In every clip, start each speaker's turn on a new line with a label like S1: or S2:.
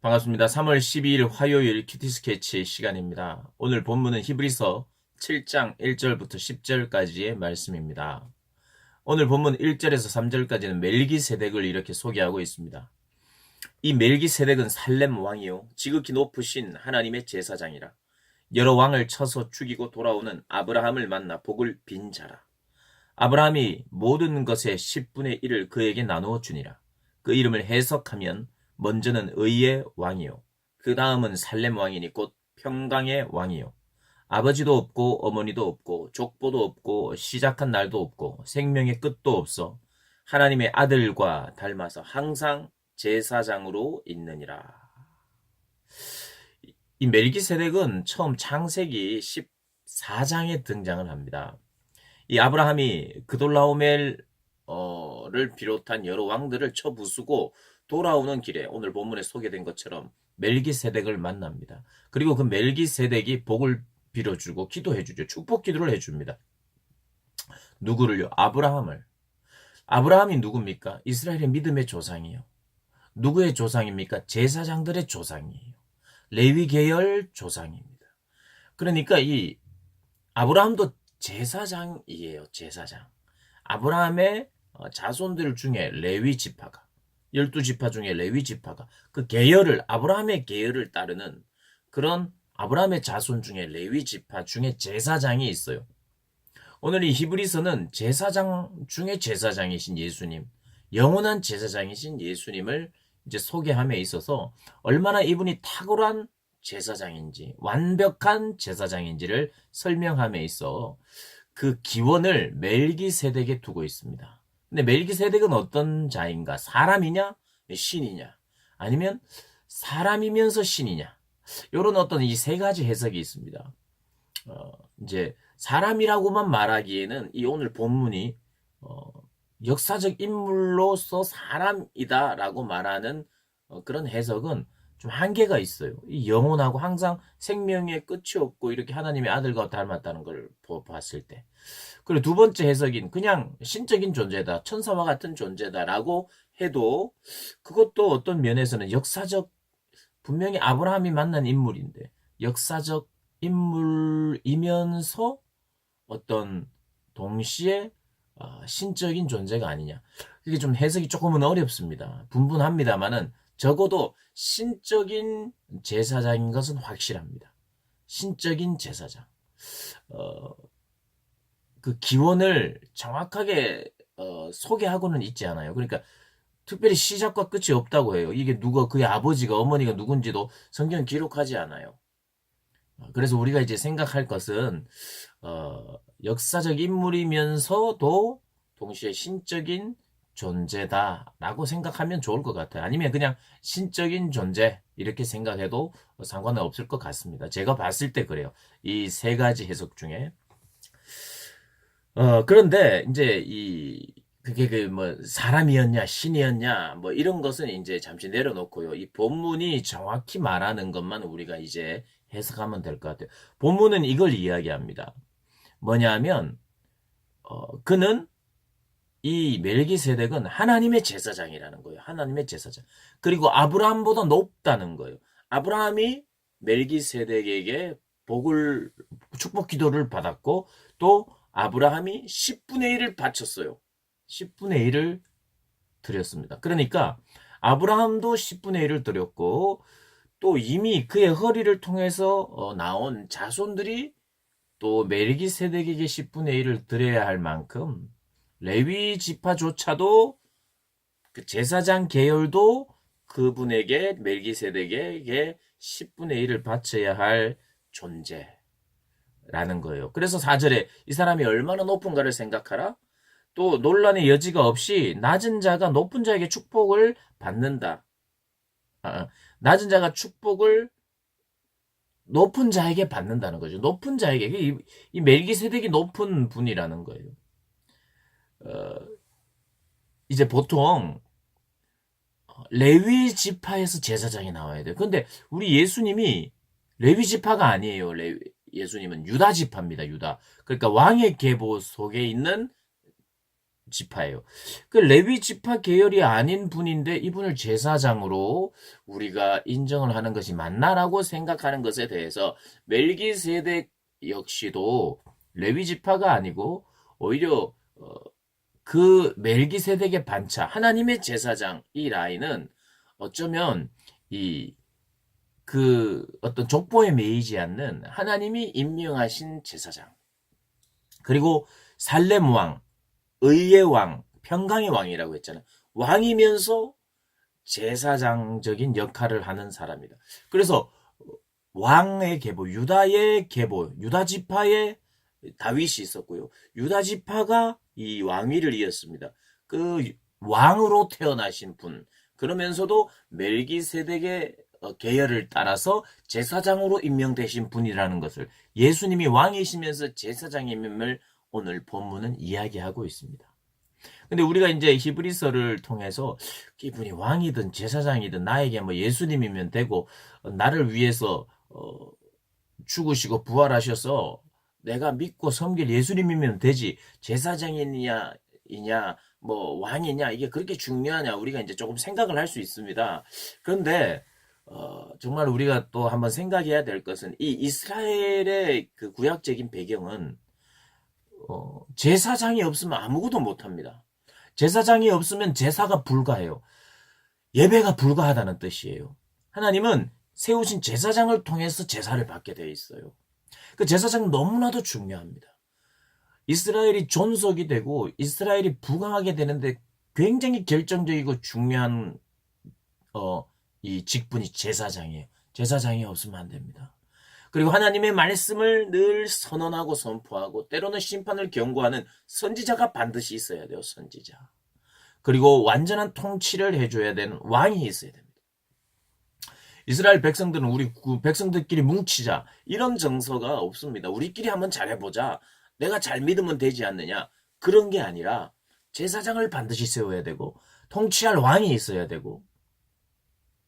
S1: 반갑습니다. 3월 12일 화요일 큐티 스케치 시간입니다. 오늘 본문은 히브리서 7장 1절부터 10절까지의 말씀입니다. 오늘 본문 1절에서 3절까지는 멜기세덱을 이렇게 소개하고 있습니다. 이 멜기세덱은 살렘 왕이요 지극히 높으신 하나님의 제사장이라. 여러 왕을 쳐서 죽이고 돌아오는 아브라함을 만나 복을 빈 자라. 아브라함이 모든 것의 10분의 1을 그에게 나누어 주니라. 그 이름을 해석하면 먼저는 의의 왕이요 그 다음은 살렘 왕이니 곧 평강의 왕이요 아버지도 없고 어머니도 없고 족보도 없고 시작한 날도 없고 생명의 끝도 없어 하나님의 아들과 닮아서 항상 제사장으로 있느니라. 이 멜기세덱은 처음 창세기 14장에 등장을 합니다. 이 아브라함이 그돌라오멜을 비롯한 여러 왕들을 쳐 부수고 돌아오는 길에 오늘 본문에 소개된 것처럼 멜기세덱을 만납니다. 그리고 그 멜기세덱이 복을 빌어주고 기도해주죠. 축복 기도를 해줍니다. 누구를요? 아브라함을. 아브라함이 누굽니까? 이스라엘의 믿음의 조상이요. 누구의 조상입니까? 제사장들의 조상이에요. 레위 계열 조상입니다. 그러니까 이 아브라함도 제사장이에요. 제사장. 아브라함의 자손들 중에 레위 지파가 12지파 중에 레위 지파가 그 계열을 아브라함의 계열을 따르는 그런 아브라함의 자손 중에 레위 지파 중에 제사장이 있어요. 오늘 이 히브리서는 제사장 중에 제사장이신 예수님, 영원한 제사장이신 예수님을 이제 소개함에 있어서 얼마나 이분이 탁월한 제사장인지, 완벽한 제사장인지를 설명함에 있어 그 기원을 멜기세덱에 두고 있습니다. 근데 멜기세덱은 어떤 자인가? 사람이냐? 신이냐? 아니면 사람이면서 신이냐? 이런 어떤 이 세 가지 해석이 있습니다. 이제 사람이라고만 말하기에는 이 오늘 본문이 역사적 인물로서 사람이다라고 말하는 그런 해석은 좀 한계가 있어요. 이 영혼하고 항상 생명의 끝이 없고 이렇게 하나님의 아들과 닮았다는 걸 봤을 때. 그리고 두 번째 해석인 그냥 신적인 존재다, 천사와 같은 존재다라고 해도 그것도 어떤 면에서는 역사적, 분명히 아브라함이 만난 인물인데 역사적 인물이면서 어떤 동시에 신적인 존재가 아니냐. 이게 좀 해석이 조금은 어렵습니다. 분분합니다만은 적어도 신적인 제사장인 것은 확실합니다. 신적인 제사장. 그 기원을 정확하게 소개하고는 있지 않아요. 그러니까 특별히 시작과 끝이 없다고 해요. 이게 누가 그의 아버지가 어머니가 누군지도 성경은 기록하지 않아요. 그래서 우리가 이제 생각할 것은 역사적 인물이면서도 동시에 신적인 존재다라고 생각하면 좋을 것 같아요. 아니면 그냥 신적인 존재 이렇게 생각해도 상관은 없을 것 같습니다. 제가 봤을 때 그래요. 이 세 가지 해석 중에. 그런데 이제 그게 뭐 사람이었냐 신이었냐 뭐 이런 것은 이제 잠시 내려놓고요. 이 본문이 정확히 말하는 것만 우리가 이제 해석하면 될 것 같아요. 본문은 이걸 이야기합니다. 뭐냐면 그는 이 멜기세덱은 하나님의 제사장이라는 거예요. 하나님의 제사장. 그리고 아브라함보다 높다는 거예요. 아브라함이 멜기세덱에게 축복 기도를 받았고 또 아브라함이 10분의 1을 바쳤어요. 10분의 1을 드렸습니다. 그러니까 아브라함도 10분의 1을 드렸고 또 이미 그의 허리를 통해서 나온 자손들이 또 멜기세덱에게 10분의 1을 드려야 할 만큼 레위 지파조차도 그 제사장 계열도 그분에게 멜기세덱에게 10분의 1을 바쳐야 할 존재라는 거예요. 그래서 4절에 이 사람이 얼마나 높은가를 생각하라. 또 논란의 여지가 없이 낮은 자가 높은 자에게 축복을 받는다. 낮은 자가 축복을 높은 자에게 받는다는 거죠. 높은 자에게. 이 멜기세덱이 높은 분이라는 거예요. 이제 보통 레위 지파에서 제사장이 나와야 돼요. 근데 우리 예수님이 레위 지파가 아니에요. 예수님은 유다 지파입니다. 유다. 그러니까 왕의 계보 속에 있는 지파예요. 그 레위 지파 계열이 아닌 분인데 이분을 제사장으로 우리가 인정을 하는 것이 맞나라고 생각하는 것에 대해서 멜기세덱 역시도 레위 지파가 아니고 오히려 그 멜기세덱의 반차 하나님의 제사장 이 라인은 어쩌면 이 그 어떤 족보에 매이지 않는 하나님이 임명하신 제사장 그리고 살렘 왕, 의의 왕, 평강의 왕이라고 했잖아요. 왕이면서 제사장적인 역할을 하는 사람이다. 그래서 왕의 계보, 유다의 계보, 유다 지파의 다윗이 있었고요. 유다 지파가 이 왕위를 이었습니다. 그 왕으로 태어나신 분. 그러면서도 멜기세덱의 계열을 따라서 제사장으로 임명되신 분이라는 것을 예수님이 왕이시면서 제사장임을 오늘 본문은 이야기하고 있습니다. 근데 우리가 이제 히브리서를 통해서 이분이 왕이든 제사장이든 나에게 뭐 예수님이면 되고 나를 위해서 죽으시고 부활하셔서 내가 믿고 섬길 예수님이면 되지 제사장이냐 뭐 왕이냐 이게 그렇게 중요하냐 우리가 이제 조금 생각을 할 수 있습니다. 그런데 정말 우리가 또 한번 생각해야 될 것은 이 이스라엘의 그 구약적인 배경은 제사장이 없으면 아무것도 못합니다. 제사장이 없으면 제사가 불가해요. 예배가 불가하다는 뜻이에요. 하나님은 세우신 제사장을 통해서 제사를 받게 되어 있어요. 그 제사장은 너무나도 중요합니다. 이스라엘이 존속이 되고 이스라엘이 부강하게 되는데 굉장히 결정적이고 중요한 이 직분이 제사장이에요. 제사장이 없으면 안 됩니다. 그리고 하나님의 말씀을 늘 선언하고 선포하고 때로는 심판을 경고하는 선지자가 반드시 있어야 돼요. 선지자. 그리고 완전한 통치를 해줘야 되는 왕이 있어야 됩니다. 이스라엘 백성들은 우리 백성들끼리 뭉치자 이런 정서가 없습니다. 우리끼리 한번 잘해보자. 내가 잘 믿으면 되지 않느냐. 그런 게 아니라 제사장을 반드시 세워야 되고 통치할 왕이 있어야 되고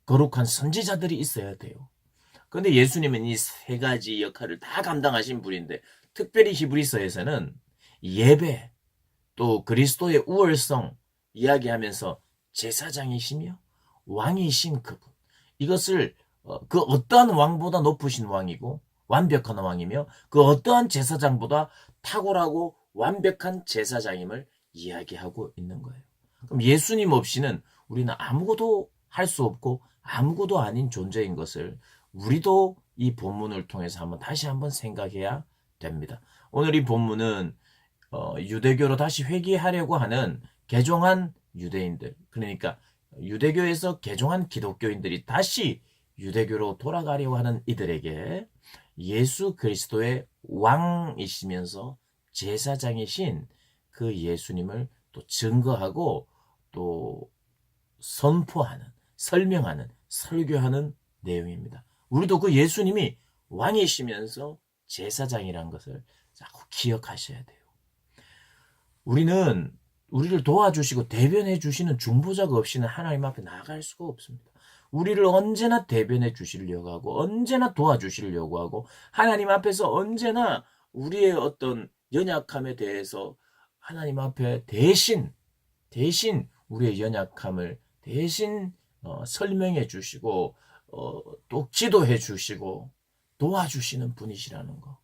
S1: 거룩한 선지자들이 있어야 돼요. 그런데 예수님은 이 세 가지 역할을 다 감당하신 분인데 특별히 히브리서에서는 예배 또 그리스도의 우월성 이야기하면서 제사장이시며 왕이신 그분 이것을 그 어떠한 왕보다 높으신 왕이고 완벽한 왕이며 그 어떠한 제사장보다 탁월하고 완벽한 제사장임을 이야기하고 있는 거예요. 그럼 예수님 없이는 우리는 아무것도 할 수 없고 아무것도 아닌 존재인 것을 우리도 이 본문을 통해서 다시 한번 생각해야 됩니다. 오늘 이 본문은 유대교로 다시 회귀하려고 하는 개종한 유대인들, 그러니까 유대교에서 개종한 기독교인들이 다시 유대교로 돌아가려고 하는 이들에게 예수 그리스도의 왕이시면서 제사장이신 그 예수님을 또 증거하고 또 선포하는, 설명하는, 설교하는 내용입니다. 우리도 그 예수님이 왕이시면서 제사장이라는 것을 자꾸 기억하셔야 돼요. 우리는 우리를 도와주시고 대변해 주시는 중보자가 없이는 하나님 앞에 나아갈 수가 없습니다. 우리를 언제나 대변해 주시려고 하고 언제나 도와주시려고 하고 하나님 앞에서 언제나 우리의 어떤 연약함에 대해서 하나님 앞에 대신 우리의 연약함을 대신 설명해 주시고 또 지도해 주시고 도와주시는 분이시라는 거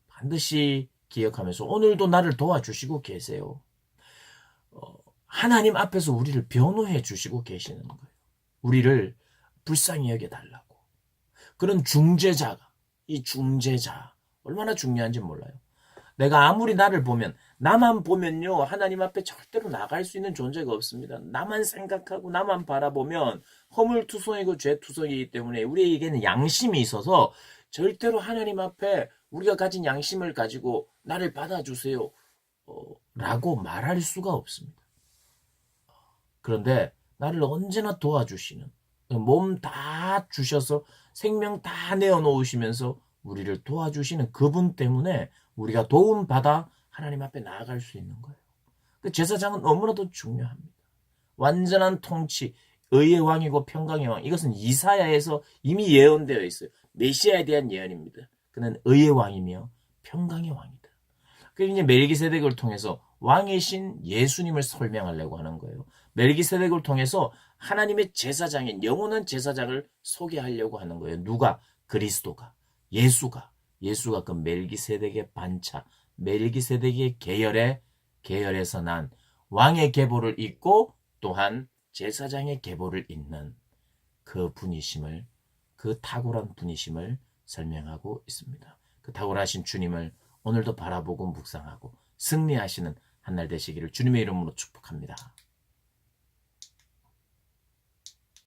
S1: 반드시 기억하면서 오늘도 나를 도와주시고 계세요. 하나님 앞에서 우리를 변호해 주시고 계시는 거예요. 우리를 불쌍히 여겨달라고. 그런 중재자가 이 중재자 얼마나 중요한지 몰라요. 내가 아무리 나를 보면 나만 보면요 하나님 앞에 절대로 나갈 수 있는 존재가 없습니다. 나만 생각하고 나만 바라보면 허물투성이고 죄투성이기 때문에 우리에게는 양심이 있어서 절대로 하나님 앞에 우리가 가진 양심을 가지고 나를 받아주세요 라고 말할 수가 없습니다. 그런데 나를 언제나 도와주시는 몸 다 주셔서 생명 다 내어놓으시면서 우리를 도와주시는 그분 때문에 우리가 도움받아 하나님 앞에 나아갈 수 있는 거예요. 그 제사장은 너무나도 중요합니다. 완전한 통치, 의의 왕이고 평강의 왕. 이것은 이사야에서 이미 예언되어 있어요. 메시아에 대한 예언입니다. 그는 의의 왕이며 평강의 왕이다. 그리고 이제 멜기세덱을 통해서 왕이신 예수님을 설명하려고 하는 거예요. 멜기세덱을 통해서 하나님의 제사장인 영원한 제사장을 소개하려고 하는 거예요. 누가? 그리스도가, 예수가 그 멜기세덱의 반차, 멜기세덱의 계열에서 난 왕의 계보를 잇고 또한 제사장의 계보를 잇는 그 분이심을, 그 탁월한 분이심을 설명하고 있습니다. 그 탁월하신 주님을 오늘도 바라보고 묵상하고 승리하시는 한 날 되시기를 주님의 이름으로 축복합니다.